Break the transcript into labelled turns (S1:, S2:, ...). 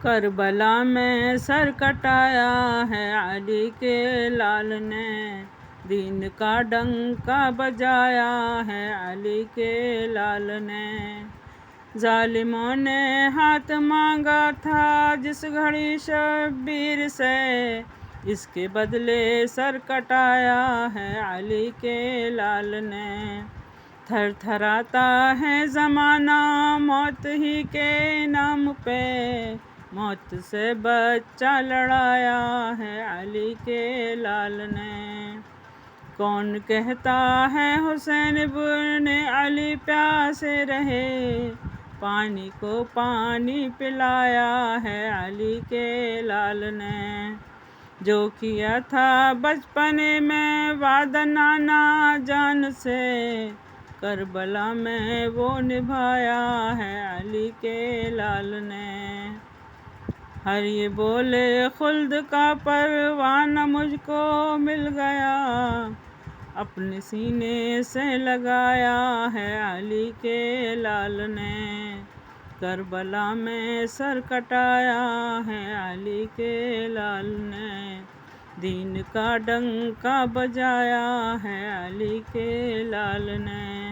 S1: کربلا میں سر کٹایا ہے علی کے لال نے، دین کا ڈنکا بجایا ہے علی کے لال نے۔ ظالموں نے ہاتھ مانگا تھا جس گھڑی شبیر سے، اس کے بدلے سر کٹایا ہے علی کے لال نے۔ تھر تھراتا ہے زمانہ موت ہی کے نام پہ، موت سے بچہ لڑایا ہے علی کے لال نے۔ کون کہتا ہے حسین ابن علی پیاسے رہے، پانی کو پانی پلایا ہے علی کے لال نے۔ جو کیا تھا بچپنے میں وعدہ نانا جان سے، کربلا میں وہ نبھایا ہے علی کے لال نے۔ ہر یہ بولے خلد کا پروانہ مجھ کو مل گیا، اپنے سینے سے لگایا ہے علی کے لال نے۔ کربلا میں سر کٹایا ہے علی کے لال نے، دین کا ڈنکا بجایا ہے علی کے لال نے۔